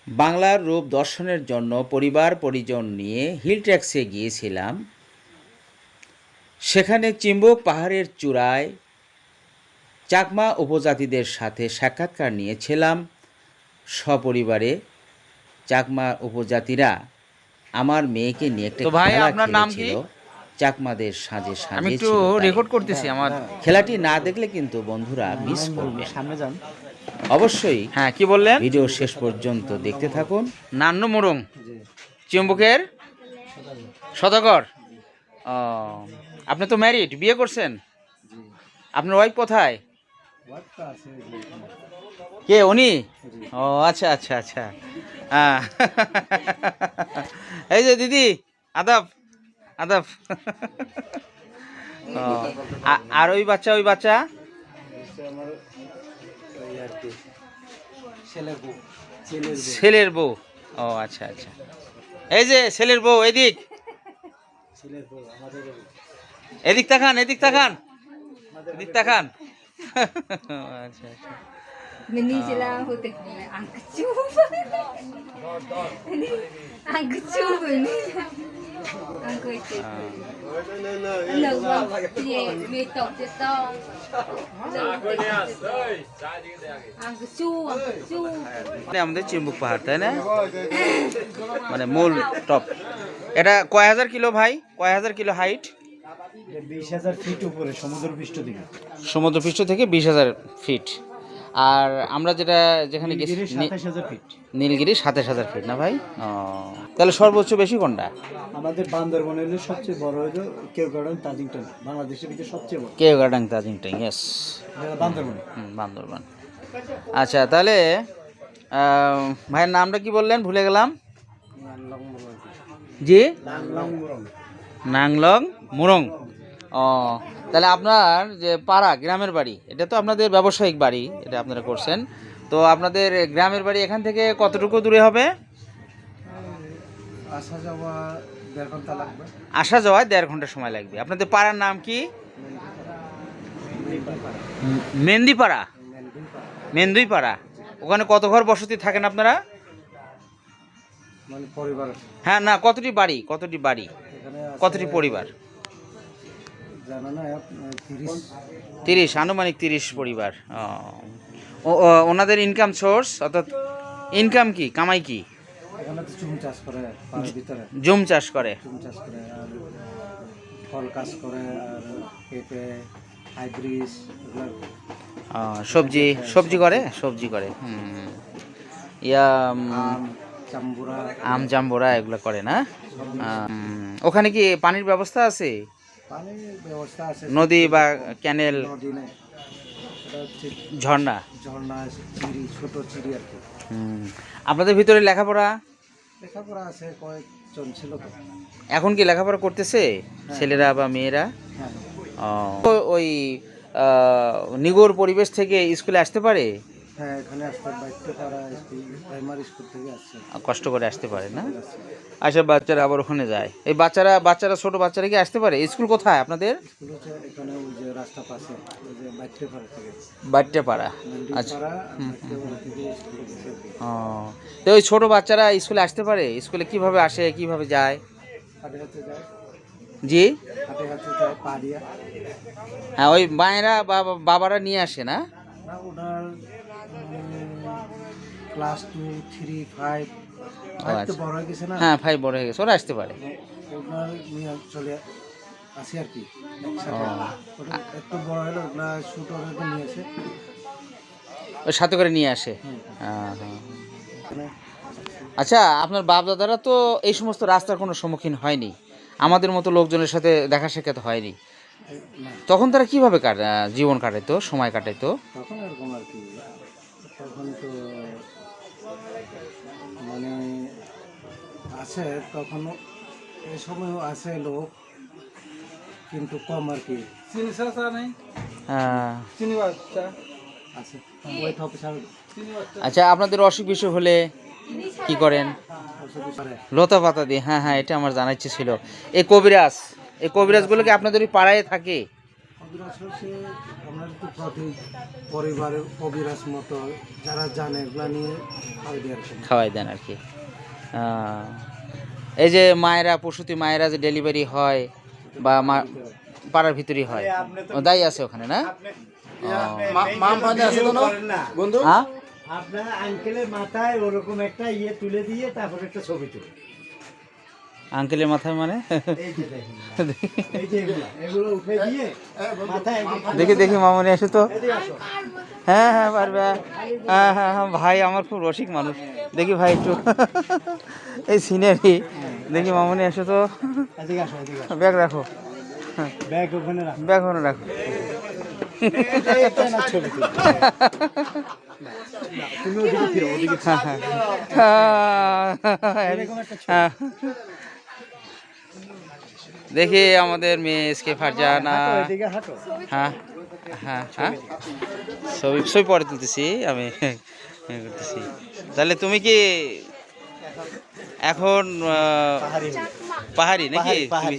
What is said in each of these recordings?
বাংলার রূপ দর্শনের জন্য পরিবার পরিজন নিয়ে হিল ট্র্যাক্সে গিয়েছিলাম। সেখানে চিম্বুক পাহাড়ের চূড়ায় চাকমা উপজাতিদের সাথে সাক্ষাৎকার নিয়েছিলাম সপরিবারে। চাকমা উপজাতিরা আমার মেয়েকে নিয়ে একটা খেলা খেলেছিল, চাকমাদের সাজে সাজিয়েছিল। রেকর্ড করতেছি আমার খেলাটি না দেখলে কিন্তু বন্ধুরা মিস করবে। সামনে যান। অবশ্যই হ্যাঁ, কি বললেন? ভিডিও শেষ পর্যন্ত দেখতে থাকুন। নান্ন মুরং চিম্বুকের সদাগর। আপনি তো ম্যারিড, বিয়ে করছেন? আপনার ওয়াইফ কোথায়? কে উনি? ও আচ্ছা আচ্ছা আচ্ছা। হ্যাঁ এই যে দিদি, আদাব আদাব। আর ওই বাচ্চা ছেলের বউ। ও আচ্ছা আচ্ছা। এই যে ছেলের বউ, এদিক এদিক তাকান, এদিক তাকান, এদিক তাকান। আচ্ছা আচ্ছা। Nani sila hote angkat cuba ni angkat itu lagu ye metok jetong angkat cuba আমাদের চিম্বুক পাহাড়, তাই না? মানে মূল টপ। এটা কয় হাজার কিলো ভাই? কয় হাজার কিলো হাইট? 20,000 ফিট উপরে সমুদ্রপৃষ্ঠ থেকে। সমুদ্রপৃষ্ঠ থেকে 20,000 ফিট। আর আমরা যেখানে গেছি নীলগিরি 27,000 ফিট না ভাই? তাহলে সর্বোচ্চ বেশি কোনটা? আমাদের বান্দরবান হলো সবচেয়ে বড়, হলো কেওগার্ডাং তাজিংটন, বাংলাদেশের ভিতরে সবচেয়ে বড়। কেওগার্ডাং তাজিংটন, ইয়েস, বান্দরবান। বান্দরবান। আচ্ছা, তাহলে ভাইয়ের নামটা কি বললেন? ভুলে গেলাম। জি, নাংলং মুরং। ও, তাহলে আপনার যে পাড়া, গ্রামের বাড়ি, এটা তো আপনাদের ব্যবসায়িক বাড়ি, এটা আপনারা করছেন। তো আপনাদের গ্রামের বাড়ি এখান থেকে কতটুকু দূরে হবে? আসা যাওয়া 1.5 ঘন্টা লাগবে। আসা যাওয়ায় 1.5 ঘন্টা সময় লাগবে। আপনাদের পাড়ার নাম কি? মেন্দিপাড়া। মেন্দুইপাড়া। ওখানে কত ঘর বসতি থাকেন আপনারা? মানে পরিবার। হ্যাঁ, না, কতটি বাড়ি, কতটি বাড়ি, কতটি পরিবার? জানা না, 30, আনুমানিক 30 পরিবার। ওনাদের ইনকাম সোর্স, অর্থাৎ ইনকাম কি, কামাই কি? এখানে তো জুম চাষ করে, পাহাড়ের ভিতরে জুম চাষ করে, আর ফল চাষ করে, আর পেঁপে, হাইব্রিড, সবজি করে, সবজি করে। ইয়া আম জাম্বুরা এগুলো করে না? ওখানে কি পানির ব্যবস্থা আছে? পানির ব্যবস্থা আছে, নদী বা ক্যানেল, ঝর্ণা? ঝর্ণা, চিড়ি, ছোট চিড়ি আর কি। আপনাদের ভিতরে লেখাপড়া আছে, কয়েকজন ছিল তো। এখন কি লেখাপড়া করতেছে ছেলেরা বা মেয়েরা? ওই নিগর পরিবেশ থেকে স্কুলে আসতে পারে? হ্যাঁ, এখানে আসতে বাইতে পারা, প্রাইমারি স্কুল থেকে আসছে, কষ্ট করে আসতে পারে না? আচ্ছা, বাচ্চারা আবার ওখানে যায়। এই বাচ্চারা ছোট বাচ্চারা কি আসতে পারে? স্কুল কোথায় আপনাদের? স্কুল হচ্ছে এখানে, ওই যে রাস্তা পাশে, ওই যে বাইতে পারা থেকে। বাইতে পাড়া, আচ্ছা। ও, তো ওই ছোট বাচ্চারা স্কুলে আসতে পারে? স্কুলে কিভাবে আসে, কিভাবে যায়? হাটে হাতে যায়। জি, হাটে হাতে যায়, পা দিয়া। হ্যাঁ, ওই মায়েরা বা বাবারা নিয়ে আসে না? না, ওনার ক্লাস 2, 3, 5 তো বড় হয়ে গেছে না? হ্যাঁ, 5 বড় হয়ে গেছে, ওরা আসতে পারে। ওনার নিয়ে চলে আসি আর কি, একটু বড় হলে ওগুলা ছোট হলে নিয়ে আসে, ওই সাথে করে নিয়ে আসে। হ্যাঁ। আচ্ছা, আপনার বাপ দাদারা তো এই সমস্ত রাস্তার কোনো সম্মুখীন হয়নি, আমাদের মতো লোকজনের সাথে দেখা সাক্ষাৎ হয়নি, তখন তারা কিভাবে জীবন কাটাইতো, সময় কাটাইতো? তখন এরকম আর কি, তখন তো মানে আছে, তখন এই সময় আছে লোক, কিন্তু কম আর কি। আচ্ছা, আপনাদের অসুখ বিসুখ হলে কি করেন? লতা পাতা দিয়ে? হ্যাঁ হ্যাঁ, এটা আমার জানার ইচ্ছে ছিল। এই কবিরাজগুলো কি আপনাদের পাড়ায় থাকে? কবিরাজ হচ্ছে আমরা একটু প্রতি পরিবারের কবিরাজ মতো যারা জানে এগুলা নিয়ে খাওয়াই দেয় আর কি। খাওয়াই দেন আর কি। এই যে মায়েরা প্রসূতি মায়েরা যে ডেলিভারি হয় বা পাড়ার ভিতরেই হয়, ও দায়ী আছে ওখানে না? বন্ধু হ্যাঁ আপনার আঙ্কেলের মাথায় ওরকম একটা ইয়ে তুলে দিয়ে তারপর একটা ছবি তুলে আঙ্কেলের মাথায় মানে এই যে দেখেন, এই যে এগুলো উঠে দিয়ে মাথায় দেখি দেখি মামনি এসে তো। এদিকে আসো। হ্যাঁ হ্যাঁ পারবে। হ্যাঁ হ্যাঁ হ্যাঁ ভাই আমার খুব রসিক মানুষ, দেখি ভাই একটু এই সিনারি দেখি মামনি এসে তো। এদিকে আসো, এদিকে আসো। ব্যাগ রাখো, ব্যাগ ওখানে রাখো। ব্যাগ ওখানে রাখো। এইটা না ছবি তুলে। তুমি ওদিকে ফিরো, ওদিকে ফিরো। এরকম একটা ছবি। হ্যাঁ। দেখি আমাদের মেয়ে এসকে ফারজানা। হাঁটো, এদিকে হাঁটো। হ্যাঁ হ্যাঁ হ্যাঁ ছবি ছবি পরে তুলতেছি আমি করতেছি। তাহলে তুমি কি এখন পাহাড়ি নাকি? পাহাড়ি। তুমি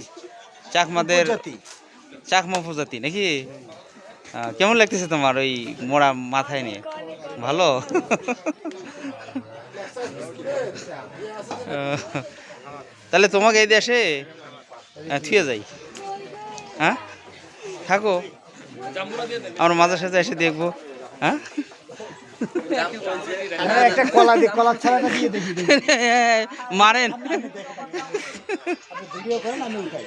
চাকমাদের চাকমা উপজাতি নাকি? কেমন লাগতেছে তোমার ওই মোড়া মাথায় নিয়ে? ভালো? তাহলে তোমাকে এই দেশে থুয়ে যাই, হ্যাঁ থাকো, আমরা মাঝে সাথে এসে দেখবো। হ্যাঁ একটা কলা দিয়ে, কলার ছাড়াটা দিয়ে দেখি দেখি। মারেন। ভিডিও করেন, আমি উঠাই।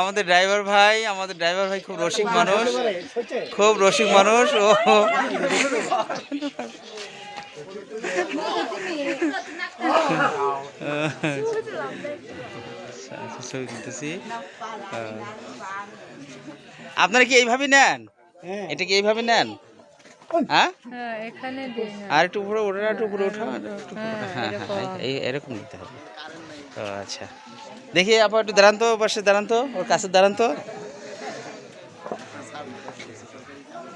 আমাদের ড্রাইভার ভাই খুব রসিক মানুষ, হচ্ছে? খুব রসিক মানুষ। ও ছবি তুলতেছি। আপনারা কি এইভাবে নেন? হ্যাঁ। এটা কি এইভাবে নেন? হ্যাঁ হ্যাঁ এখানে দিই না। আর একটু উপরে ওঠা, একটু উপরে ওঠা। হ্যাঁ হ্যাঁ এই এরকম নিতে হবে। ও আচ্ছা, দেখি আপা একটু দাঁড়ান তো, পাশে দাঁড়ান তো, ওর কাছে দাঁড়ান তো।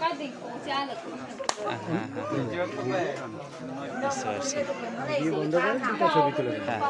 কাদি চাল হ্যাঁ হ্যাঁ বুঝতে পারছি। ভিডিও বন্ধ করে দুটো ছবি তুলে দেন। হ্যাঁ